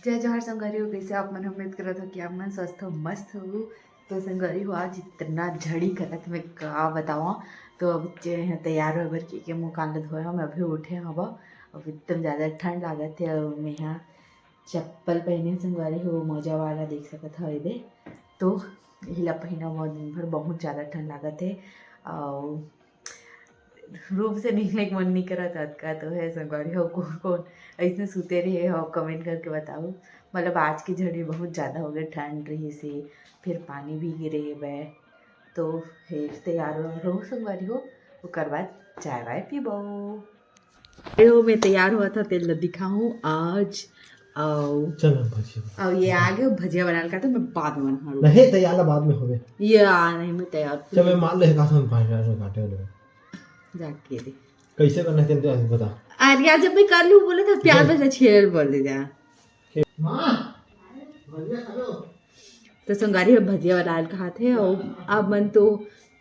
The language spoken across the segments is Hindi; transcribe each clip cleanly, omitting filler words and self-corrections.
जय जवाहर संगरी हो। कैसे आप? मन उम्मीद करा था कि आप मन स्वस्थ हो, मस्त हो। तो संगरी हो आज इतना झड़ी करत मैं का बताऊँ। तो अब तैयार हो बर के मुँह कान ल धोया मैं अभी उठे हब। अब एकदम ज़्यादा ठंड लागत है और मैं यहाँ चप्पल पहने संगवारी हो मोजा वाला देख सकत हो दे। तो हिला पहना हुआ दिन भर बहुत ज़्यादा ठंड लागत है और रूम से निकलने का मन नहीं करा था का तो है संगवारी हो। कौन कौन ऐसे सूते रहे हो कमेंट करके बताओ। मतलब आज की झड़ी बहुत ज़्यादा हो गई, ठंड रही से फिर पानी भी गिरे वह। तो है तैयार हो संगवारी हो, उसके बाद चाय वाय पीबो। हो मैं तैयार हुआ था, तेल दिखाऊँ आज। और चलो भजिया और ये आगे भजिया बना का तो मैं बाद में बना नहीं तैयार बाद में होवे ये नहीं मैं तैयार चल मैं मान ले का सन पानी डाल काटे ले जाके दे कैसे करना है तेरे बता। आर्या जब मैं कर लूँ बोले था प्याज बस छेल बोल दे जा। मां भजिया खा लो। तो संगारी में भजिया बनाल कहा थे और अब मन तो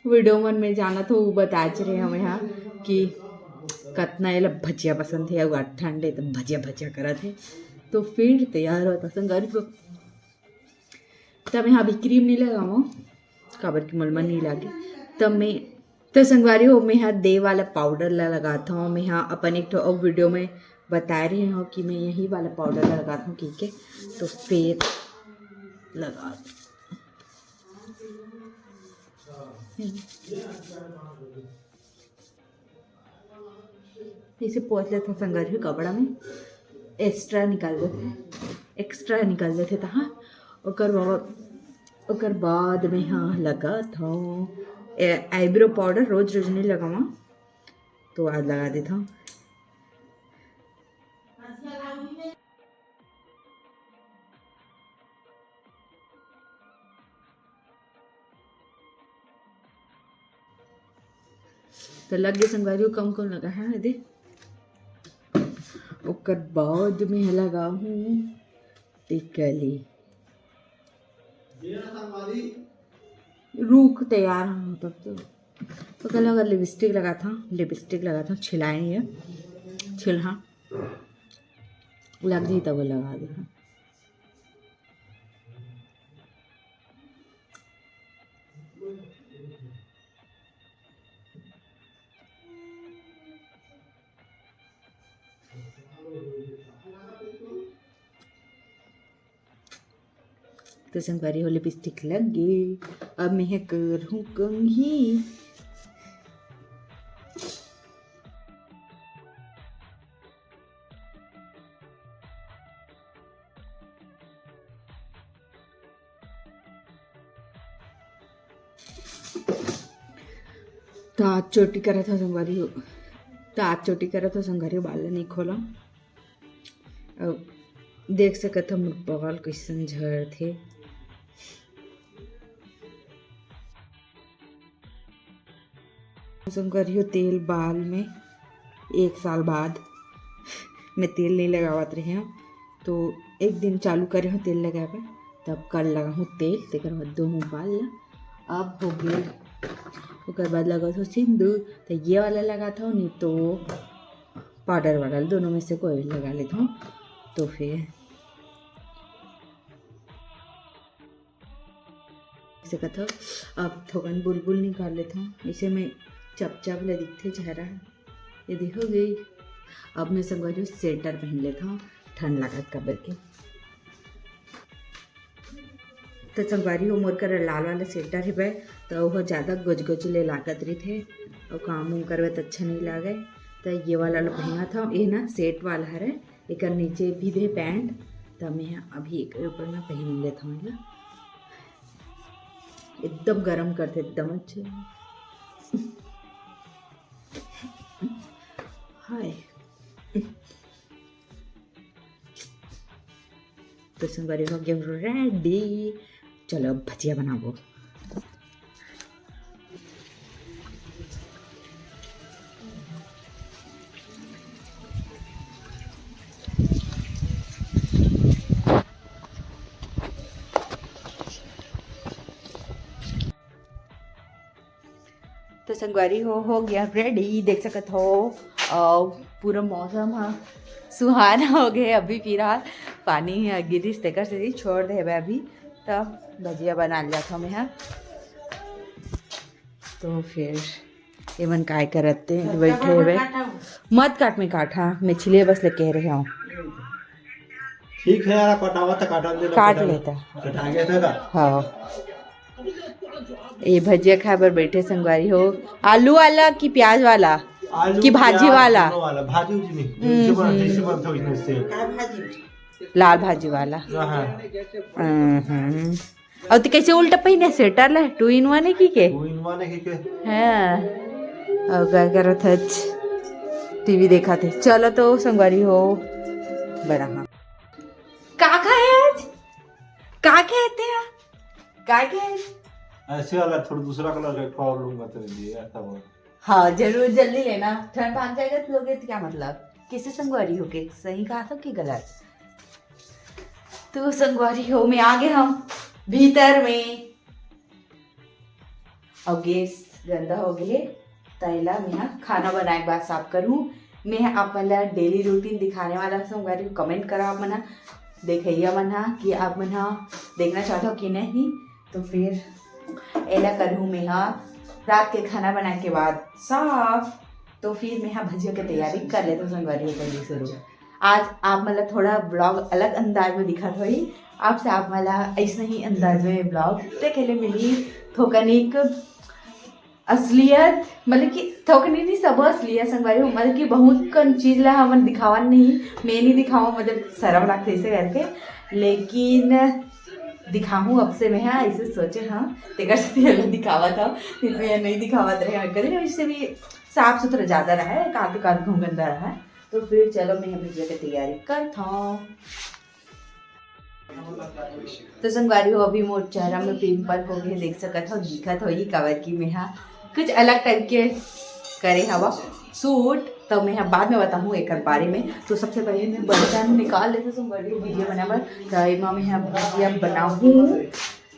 वीडियो मन में जाना तो वो बता रहे हमें यहाँ कि कितना ये भजिया पसंद है और ठंडे तो भजिया भजिया करा थे। तो फिर तैयार होता संगारी को तब यहाँ अभी क्रीम नहीं लगाऊँ काबर की मलमल नहीं लागे। तब मैं तो संगवारी हो मैं यहाँ दे वाला पाउडर लगाता हूँ। मैं यहाँ अपन एक तो वीडियो में बता रही हूँ कि मैं यही वाला पाउडर लगाता हूँ, ठीक है। तो फिर लगा इसे पोंछ लेते संगवारी हो कपड़ा में एक्स्ट्रा निकाल देते था। ओकर बाद में यहाँ लगा था आईब्रो पाउडर। रोज रोज नहीं लगावा तो आज लगा देता हूँ। तो लग गए संगवारी कम कम लगा है दे। ओकर बाद में लगा हूँ टिकली रूख तैयार हो तब तो कल अगर लिपस्टिक लगा था छिलाई है छिलहा लग गई तब लगा देना। तो संगवारी हो लिपस्टिक लग गई। अब मैं करूँ कंघी। तो आज चोटी करा था संगवारी हो बाल नहीं खोला। अब देख सकत हम बाल कैसन झड़ थे। संगवारी हो तेल बाल में 1 साल बाद मैं तेल नहीं लगावत रही हूँ। तो एक दिन चालू करे हूँ तेल लगावे, तब कल लगा हूँ तेल तेकर बाद दो हूँ बाल ला। अब हो गए उसके बाद लगा था सिंदूर। तो ये वाला लगा था नहीं तो पाउडर वाला, दोनों में से कोई लगा लेता हूँ। तो फिर से कथा अब थोकन बुलबुल निकाल लेता हूँ। इसे मैं चपचाप ले दिखते चेहरा ये देखो गई। अब मैं संगवारी स्वेटर पहन लेता हूँ, ठंड लागत कबर के। तो संगवारी हो मोर कर लाल वाला स्वेटर है भाई, तो वह ज़्यादा गज ले लागत रही थे और काम उम करवे तो अच्छा नहीं लागे। तो ये वाला पहना था, ये ना सेट वाला है, एक नीचे भी दे पैंट। तो मैं अभी एक ऊपर में पहन लेता हूँ। एकदम गरम करते एकदम अच्छे। हाय तो संगवारी हो गया रेडी। चलो अब भजिया बनाओ। तो संगवारी हो गया रेडी, देख सकत हो। और पूरा मौसम हाँ सुहाना हो गया अभी फिलहाल। पानी है गिरीश तेकर से छोड़ दे अभी तब भजिया बना लिया था मैं। तो फिर एमन काय करते बैठे हुए मत काट में काटा मैं छिले बस ले कह रही हूँ ठीक है यार, कटावा तो काटा दे, काट लेता कटा गया था का? हाँ। ये भजिया खाए पर बैठे संगवारी हो। आलू वाला कि प्याज वाला आलू कि भाजी प्याज वाला? दोनों वाला भाजी उजी नहीं, जैसे बनता है वैसे से लाल भाजी वाला। हाँ। और तो कैसे उल्टा पहिने स्वेटर ले 2 in 1 है की के वो इनवा ने के हाँ। और क्या करो थे टीवी देखा थे। चलो तो संगवारी हो बड़ा हाँ का खाए आज का कहते हैं का कहे ऐसे वाला थोड़ा दूसरा कलर का और लूंगा तेरे लिए ऐसा हो। हाँ जरूर जल्दी लेना ठंड भाग जाएगा तो लोगे तो क्या मतलब किससे संगवारी हो के सही कहा था कि गलत। तो संगवारी हो में आ गए हम भीतर में और गैस गंदा हो गए तैला मैं खाना बनाए के बाद साफ करूँ। मैं आप मला डेली रूटीन दिखाने वाला संगवारी को कमेंट करा आप मना देखिए मना कि आप मना देखना चाहते हो कि नहीं। तो फिर ऐला करूँ मैं रात के खाना बनाने के बाद साफ। तो फिर मैं भजिया की तैयारी कर लेता हूँ संगवारी जल्दी शुरू। आज आप मतलब थोड़ा ब्लॉग अलग अंदाज में दिखा थोड़ी आपसे आप मला ऐसे ही अंदाज में ब्लॉग देखे ले मिली थोकनिक असलियत मतलब कि थोकनी नहीं सब असलियत संगवारी मतलब कि बहुत कन चीज़ ला हमन दिखावा नहीं मैं नहीं दिखाऊँ मतलब शर्म लगता ऐसे करके लेकिन दिखाऊँ अब से मैं हाँ ऐसे सोचे हाँ तेकर से पहले दिखावा था इसमें नहीं दिखावत रहे कभी ना इससे भी साफ सुथरा ज़्यादा रहा है काद घूम गंदा रहा है। तो फिर चलो मैं भजिया की तैयारी करता हूँ। तो संगवारी हो अभी मोर चेहरा में पिंपल हो गए देख सकत हो दिखत हो ये कवर की मैं हाँ कुछ अलग टाइप के करे हवा सूट तो मैं बाद में बताऊँ एक बारे में। तो सबसे पहले मैं बर्तन निकाल लेते संगवारी भजिया बनावर तो मैं भजिया बनाऊँ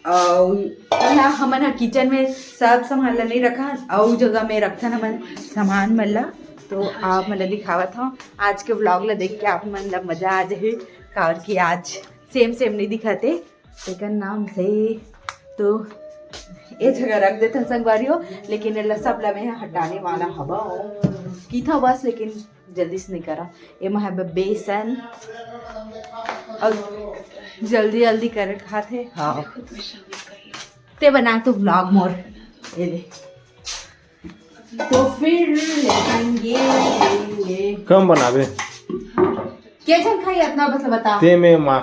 और हमन किचन में सब सामान नहीं रखा और जगह में रखा हमन सामान मतलब। तो आप मतलब दिखावा था आज के ब्लॉग ला देख के आप मतलब मज़ा आ जाए कार की आज सेम नहीं दिखाते लेकिन नाम से तो ये जगह रख देते संगवारी हो लेकिन सब ला मैं हटाने वाला हवा की था बस लेकिन जल्दी से नहीं करा ये मैं बेसन और जल्दी कर खाते हाँ ते बना तो ब्लॉग मोर ये ले। तो फिर लेंगे कम बनावे क्या चल खाई अपना बस बता ते में मां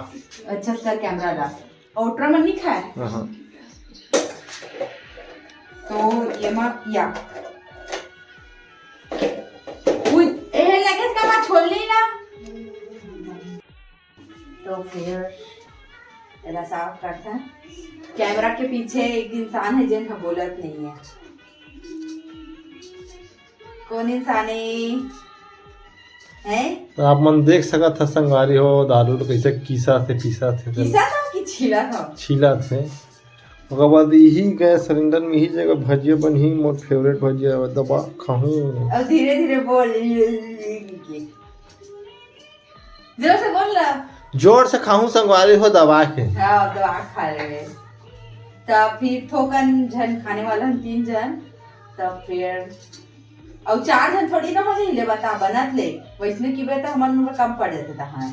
अच्छा कर कैमरा ला आउटरा में नहीं खाए हां तो ये मां किया उई ए लगे का मां छोड़ ली ना। तो फिर ऐसा साफ करता है कैमरा के पीछे एक इंसान है जिन बोलत नहीं है कौन इंसान है तो आप मन देख सकत था संगवारी हो दारू कैसे पीसा थे था कि छीला थे ओकर बाद यही गैस सिलेंडर में ही जगह भजिया बनी मोर फेवरेट भजिया दबा खाऊं अब धीरे बोल जोर से बोल रहा जोर से खाऊं संगवारी हो दबा के हाँ दबा खा रहे तब फिर थोकन जन खाने वाला हम 3 जन तब फिर और 4 जन थोड़ी ना हो जाए बता बनत ले वैसने की बेटा हमारे में कम पड़ जाते था हाँ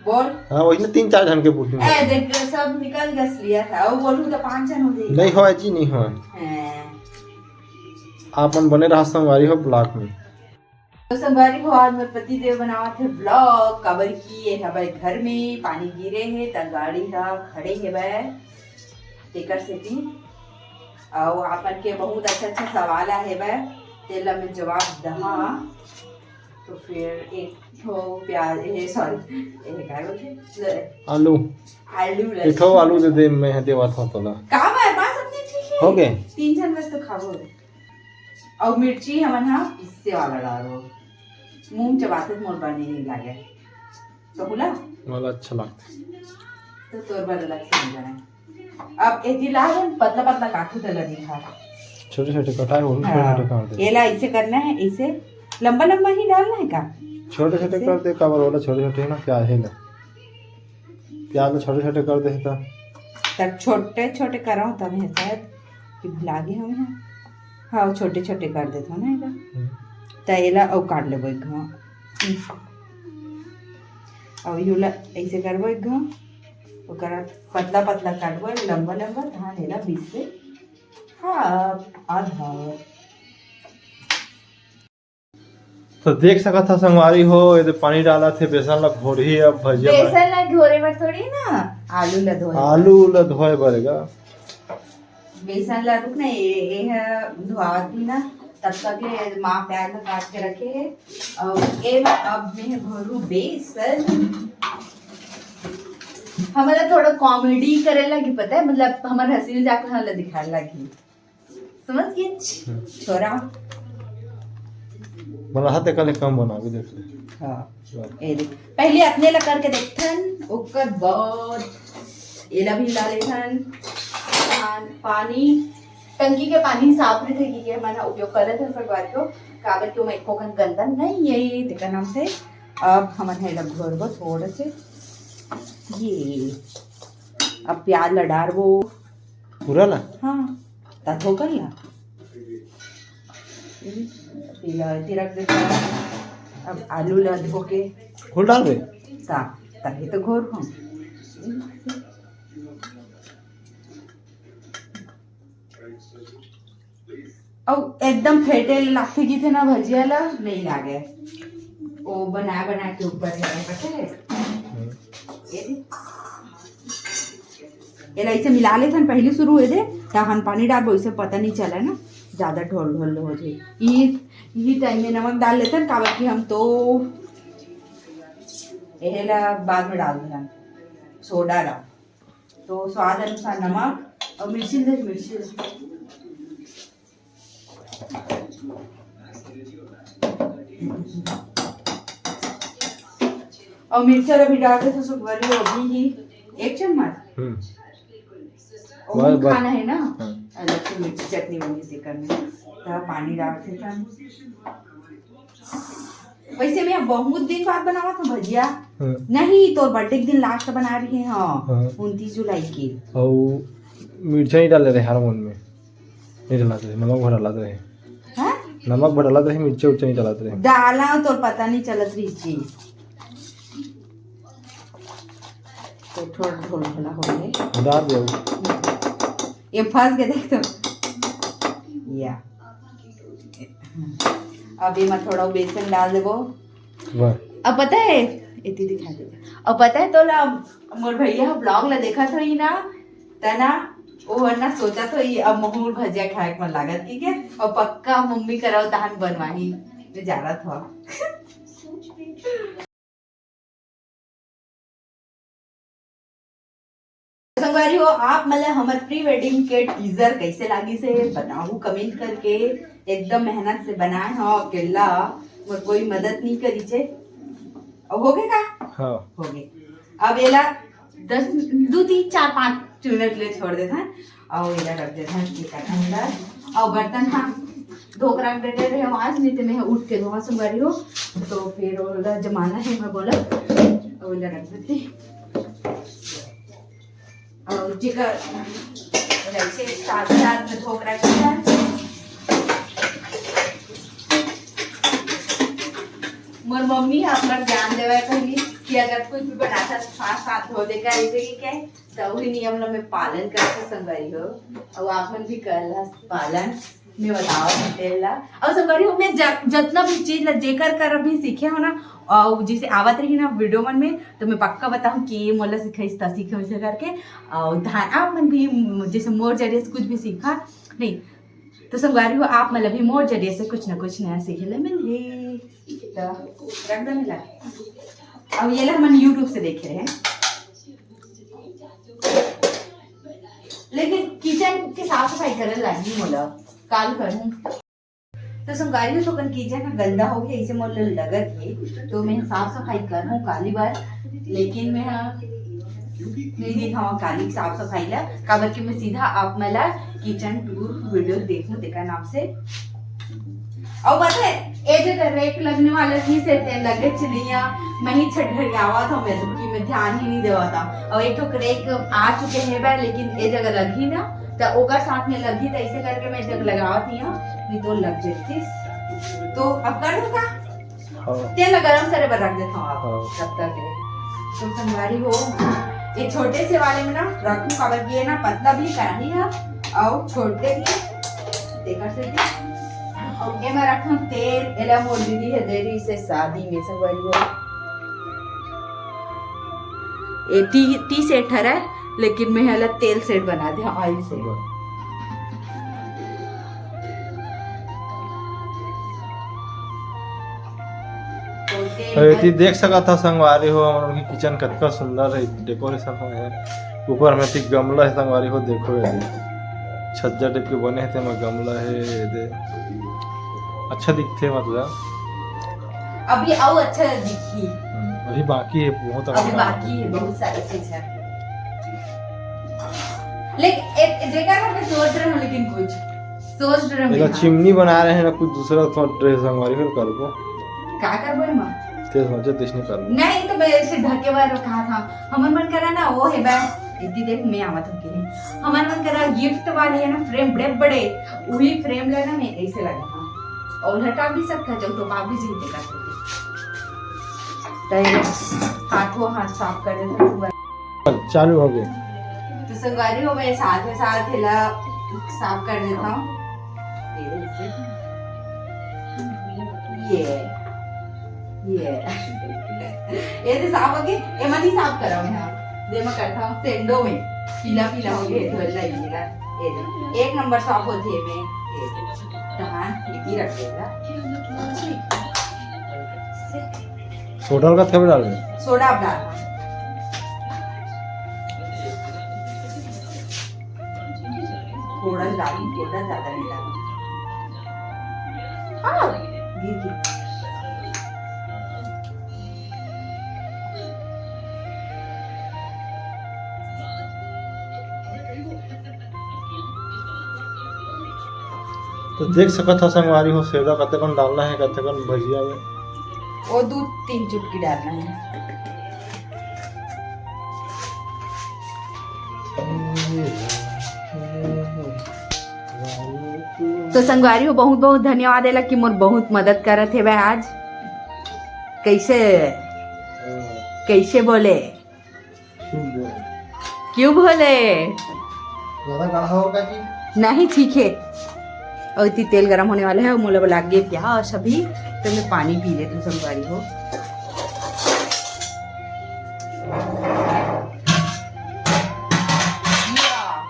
बोल हाँ वही 3-4 जन के पूछूं ए देख सब निकल गस लिया था और बोलूं तो 5 जन हो जाए नहीं हो जी नहीं हो आपन बने रहा संगवारी हो ब्लॉक में। तो संगवारी हो आज मेरे पति देव बनावा थे ब्लॉग कवर की है भाई घर में पानी गिरे है त गाड़ी हा खड़े है भाई टेकर से थी और आपन के बहुत अच्छा सवाल है भाई तेला में जवाब दहा। तो फिर एक ठो प्याज है सॉरी क्या बोलते आलू एक ठो आलू दे दे मैं देवा था तोला का भाई बात अपनी ठीक है हो गए 3 जन बस तो खाओ और मिर्ची हमन हा पिस्से वाला डालो मुंह चबाते मोर बने नहीं लागे तो बोला वाला अच्छा लगता तो तोर बार अलग से नहीं जाना। अब एक लाल पतला काटू तो लगी खा छोटे कटाए हो छोटे काट दे ये ला ऐसे करना है ऐसे लंबा ही डालना है का छोटे कर दे कवर वाला छोटे ना क्या है ना प्याज छोटे छोटे कर दे तो तब छोटे छोटे कराओ तब है शायद कि भुला गए हम यहाँ। हाँ छोटे छोटे कर देते हो ना एला तो एला और काट लेबो एक घाव और यूला ऐसे करबो एक घाव ओकरा पतला पतला काटबो लंबा लंबा धान एला बीच से हाँ आधा। तो देख सका था संगवारी हो ये पानी डाला थे बेसन ला घोरी अब भजिया बेसन ला घोरे बर थोड़ी ना आलू ला धोए आलू ला धोए बरेगा बेसन ला रुक ना ये धोआती ना तब तक के माँ प्याज ला काट के रखे है और ये अब मैं भरू बेसन। हमारा थोड़ा कॉमेडी करे लगी पता है मतलब हमारे हंसी मजाक वाला दिखाने लगी समझ गए छोरा बना हाथ कल कम बना के देख ले। हाँ ये देख पहले अपने ला करके देखथन ओकर बाद एला भी ला लेथन पानी टंकी के पानी साफ नहीं थे कि मैंने उपयोग करे थे सरकार को कागज को मैं कोकन गंदा नहीं यही देखा नाम से। अब हमारे है घोरबो थोड़े से ये अब प्याज ला डालबो पूरा ना हाँ ता ठोकर ला तिरक देता अब आलू ला देखो के फूल डाल दे ता तभी तो घोर हम और एकदम फेटे लाते की थे ना भजिया ला नहीं लागे वो बना बना के ऊपर ये ऐसे मिला ले थन पहले शुरू हुए थे हम पानी डाल वैसे पता नहीं चला ना ज्यादा ढोल ढोल हो जाए यही टाइम में नमक डाल लेते हैं काबर कि हम तो एला बाद में डाल देना सोडा ला तो स्वाद अनुसार नमक और मिर्ची दे मिर्ची और मिर्चा भी डाल के तो सुखवारी होगी ही एक चम्मच और खाना है ना अलग से मिर्ची चटनी बनी से करने तो पानी डाल के वैसे मैं बहुत दिन बाद बनावा था भजिया नहीं तो बर्थडे के दिन लास्ट बना रही है हाँ 29 जुलाई की और मिर्चा नहीं डाल रहे हारमोन में नहीं डालते रहे नमक भर डालते रहे नमक भर डालते रहे मिर्चा उर्चा नहीं डालते रहे डाला तो पता नहीं चलत रही चीज तो थोड़ा थोड़ा थोड़ा हो गए डाल दो ये फंस गए देख तो या अब ये मैं थोड़ा बेसन डाल देबो अब पता है इतनी दिखा दे अब पता है तो ला मोर भैया ब्लॉग ला देखा था ही ना तना वो वरना सोचा तो ये अब महूर भजिया खाए के मन लागत ठीक है और पक्का मम्मी कराओ तहन बनवाही मैं जा रहा था संगवारी हो आप मतलब हमारे प्री वेडिंग के टीजर कैसे लागी से बताओ कमेंट करके एकदम मेहनत से बनाए हो अकेला और कोई मदद नहीं करी छे हो गए का हाँ हो गए अब एला 10 2 3 4 5 मिनट ले छोड़ देता है और एला रख देता है एक अंदर और बर्तन हाँ धोकर रख देते रहे आज नहीं तो मैं उठ के धोआ संगवारी हो तो फिर ओला जमाना है मैं बोला और एला रख देते और चिकन ऐसे साथ साथ में धोकर रख देता है मोर मम्मी अपना ध्यान देवा कही कि अगर कुछ भी बनाता तो साथ साथ धो देगा ऐसे कि क्या तो वही नियम ला मैं पालन करके संगवारी हो और आप मन भी कर पालन मैं बताओ तेल ला और संगवारी हो मैं जितना भी चीज ला जेकर कर अभी सीखे हो ना और जैसे आवत रही ना वीडियो मन में तो मैं पक्का बताऊं कि ये मोला सिखाई ता सीखे वैसे करके और ध्यान आप मन भी जैसे मोर जरिए से कुछ भी सीखा नहीं तो संगवारी हो आप मतलब भी मोर जरिए से कुछ ना कुछ नया सीखे ले मिल रख दे मिला अब ये ला हम यूट्यूब से देख रहे हैं लेकिन किचन के साफ सफाई करे लगी मोला काल करूं तो संगारी तो कन किचन का गंदा हो गया इसे मोला लगत है तो मैं साफ सफाई करूं काली बार लेकिन मैं नहीं दिखावा काली साफ सफाई ला काबर के मैं सीधा आप मला किचन टूर वीडियो देखूं देखा नाम से और पता है ए जगह रेक लगने वाला थी से ते लगे चलिया मैं ही छठड़ियावा था मैं तो कि मैं ध्यान ही नहीं देवा था और एक तो रेक आ चुके हैं बे लेकिन ए जगह लगी ना तो ओकर साथ में लगी तो ऐसे करके मैं जगह लगावा थी नहीं तो लग जाती तो अब कर दूं का तेल गरम करे पर रख देता हूँ आप तब तक तो संगवारी हो ये छोटे से वाले में ना रखूं काबर की है ना पतला भी कढ़ाई है और छोटे भी देखा से और ये मैं रखूं तेल एला मोर दीदी है देरी से शादी में संगवारी हो ये टी सेट है लेकिन मैं हला तेल सेट बना दिया ऑयल से तो देख सका था संगवारी हो हम लोग की किचन कितना सुंदर है डेकोरेशन है ऊपर में ठीक गमला है संगवारी हो देखो ये छज्जा टाइप के बने थे मैं गमला है ये अच्छा दिखते मतलब अभी और अच्छा दिखी अभी बाकी है बहुत अभी बाकी है बहुत सारी चीज है लेकिन एक जगह मैं सोच रहा हूँ लेकिन कुछ सोच रहा हूँ चिमनी बना रहे हैं ना कुछ दूसरा थोड़ा ड्रेस हमारी फिर कर को क्या कर बोल मां तेज मजे तेज नहीं कर नहीं तो मैं ऐसे ढके हुए रखा था हमर मन करा ना वो है बे इतनी देख मैं आवत हूँ के हमर मन करा गिफ्ट वाले है ना फ्रेम बड़े बड़े वही फ्रेम लेना मैं ऐसे लगा था और हटा भी सकता जो तो आप भी जीते कर सकते हाथों हाथ साफ कर देता चालू हो गए तो संगवारी हो मैं साथ हिला साफ कर देता हूँ ये तो साफ हो गए ये मनी साफ करा मैं दे मैं करता हूँ सेंडो में पीला पीला हो गया धो जाइएगा ये एक नंबर साफ होती है मैं हाँ ये रख देगा सोडा का कब डाल रहे सोडा आप डालना थोड़ा डालूं थोड़ा ज्यादा नहीं डालूं हाँ गिर गई तो देख सकत था संगवारी हो सेदा कते कौन डालना है कते कौन भजिया में वो दूध 3 चुटकी डालना है तो संगवारी हो बहुत बहुत धन्यवाद देला कि मोर बहुत मदद करत है भाई आज कैसे कैसे बोले क्यों बोले ज्यादा गाढ़ा होगा कि नहीं ठीक है और इतनी तेल गरम होने वाला है और मुझे लग गया क्या और सभी तो मैं पानी पी लेती हूँ संगवारी हो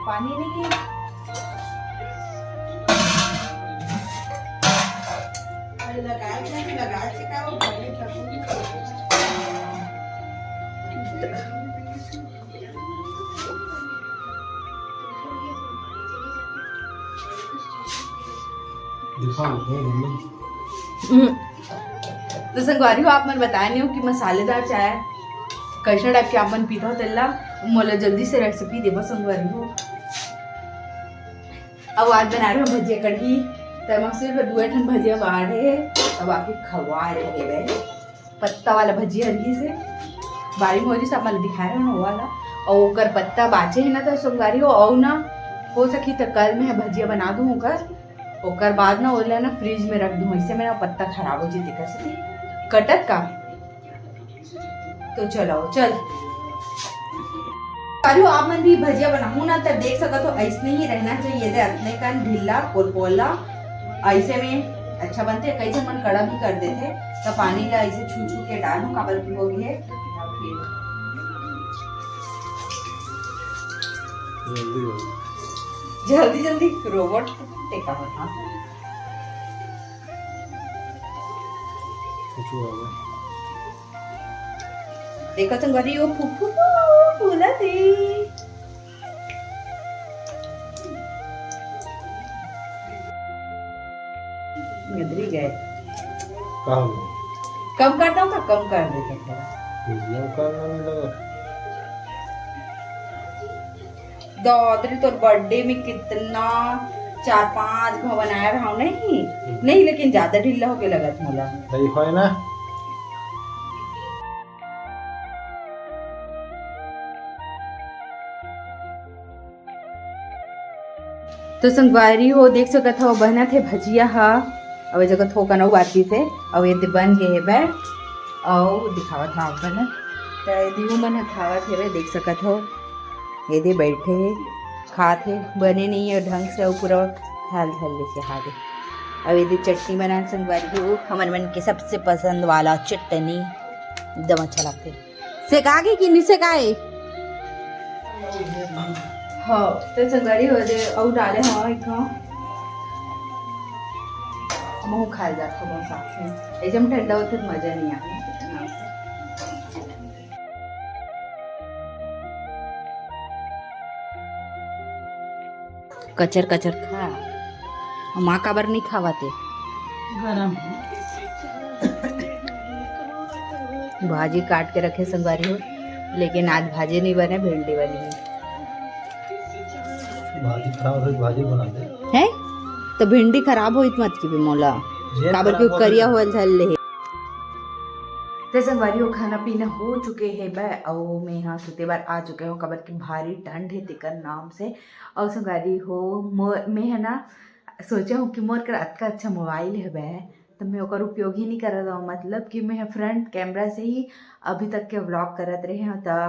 पानी नहीं है तो संगवारी हो आप मन बताए नहीं हो कि मसालेदार चाय कैसा टाइप के आपन पीता हो तेला मोला जल्दी से रेसिपी देबो संगवारी हो अब आज बना रहे हो भजिया कढ़ी तब सिर्फ 2 ठन भजिया बाढ़े अब आके खवा रहे हैं पत्ता वाला भजिया हल्दी से बारी मोरी सब मन दिखा रहे हो वाला और ओकर पत्ता बाचे है ना तो संगवारी हो और ना हो सकी तो कल मैं भजिया बना दूं ओकर बाद ना ओला ना फ्रिज में रख दूं इससे मेरा पत्ता खराब हो जाती कैसे कटत का तो चलो चल करो आप मन भी भजिया बनाऊं ना तब देख सको तो ऐसे ही रहना चाहिए थे अपने का ढीला पोला ऐसे में अच्छा बनते कैसे मन कड़ा भी कर देते तो पानी ला ऐसे छू छू के डालूं काबल की हो गई है जल्दी जल्दी रोबोट टेका होता देखो संगवारी वो फूफू फूला थी गदरी गए कम करता हूँ कम कर देते दादरी तो बर्थडे में कितना 4-5 घाव बनाया रहा नहीं नहीं, लेकिन ज्यादा ढीला होके लगत मोला। सही है ना। तो संगवारी हो देख सकत हो बना थे भजिया हा अब जगह थो कनौ बाती से अब ये बन गए है बै और दिखावत हा अपन तो दिहू मन खावत है देख सकत हो ये दे बैठे है खाते बने नहीं है ढंग से और पूरा हाल धल से हादे। अब ये चटनी बना संगवारी हो हमन मन के सबसे पसंद वाला चटनी एकदम अच्छा लगते सेकागे कि नहीं सेकाए। हाँ तो संगवारी हो जाए और डाले हाँ एक मुँह खा जाता बहुत साथ में एकदम ठंडा होता तो मजा नहीं आता। कचर कचर खा माँ का बार नहीं खावाते भाजी काट के रखे संगवारी हो लेकिन आज भाजी नहीं बने भिंडी वाली है। भाजी खराब हो भाजी बना दे है तो भिंडी खराब होइत मत की भी मोला काबर क्यों करिया होल झल ले तो संगवारी हो खाना पीना हो चुके है बै और मैं यहाँ सुते बार आ चुके हो कबर की भारी ठंड है तिकर नाम से। और संगवारी हो मैं है ना सोचा हूँ कि मोर कर अतका अच्छा मोबाइल है बै तो मैं ओकर उपयोग ही नहीं करत हूँ मतलब कि मैं फ्रंट कैमरा से ही अभी तक के व्लॉग करत रहे हैं तो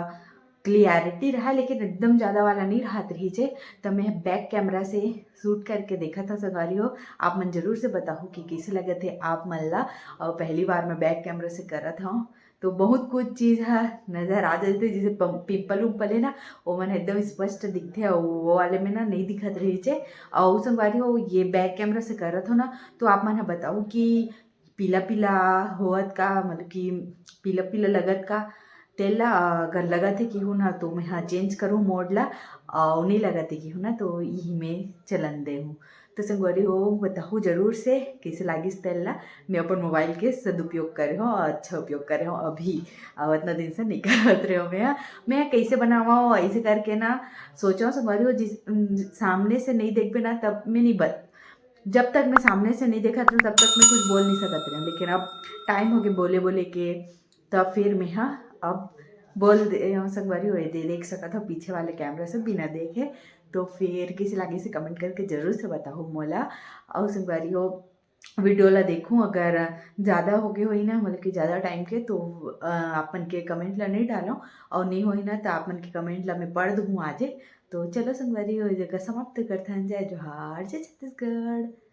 क्लियरिटी रहा लेकिन एकदम ज़्यादा वाला नहीं रहत रही छे तो मैं बैक कैमरा से शूट करके देखा था संगवारी हो आप मन जरूर से बताओ कि कैसे लगे थे आप मन ला। और पहली बार मैं बैक कैमरा से करत हूँ तो बहुत कुछ चीज़ है नज़र आ जाते जैसे पिंपल उम्पल है ना वो मन एकदम स्पष्ट दिखते और वो वाले में ना नहीं दिखत रही छे। और संगवारी हो ये बैक कैमरा से करत हो ना तो आप मन बताओ कि पीला पीला होत का मतलब कि पीला पीला लगत का तेला अगर लगा थे कि हूँ ना तो मैं हाँ चेंज करूँ मोड ला और नहीं लगा थे कि हूँ ना तो यही में चलन दे हूँ। तो संगवारी हो बताओ जरूर से कैसे लागिस तेल ला मैं अपन मोबाइल के सदुपयोग करे हो अच्छा उपयोग करे हो अभी इतना दिन से नहीं करत रहे हो मैं कैसे बनावा हो ऐसे करके ना सोचा संगवारी हो जिस सामने से नहीं देख पे ना तब मैं नहीं जब तक मैं सामने से नहीं देखा था तब तक मैं कुछ बोल नहीं सकत रहा लेकिन अब टाइम हो गया बोले बोले के तब फिर मैं हाँ अब बोल संगवारी हुए देख सका था पीछे वाले कैमरा से बिना देखे। तो फिर किसी लागे से कमेंट करके ज़रूर से बताओ मोला। और संगवारी हो वीडियो ला देखूँ अगर ज़्यादा हो गए हुई ना मतलब कि ज़्यादा टाइम के तो आपन के कमेंट ला नहीं डालो और नहीं हुई ना तो आपन के कमेंट ला मैं पढ़ दूँ आज। तो चलो संगवारी हो जगह समाप्त करते हैं। जय जोहार जय छत्तीसगढ़।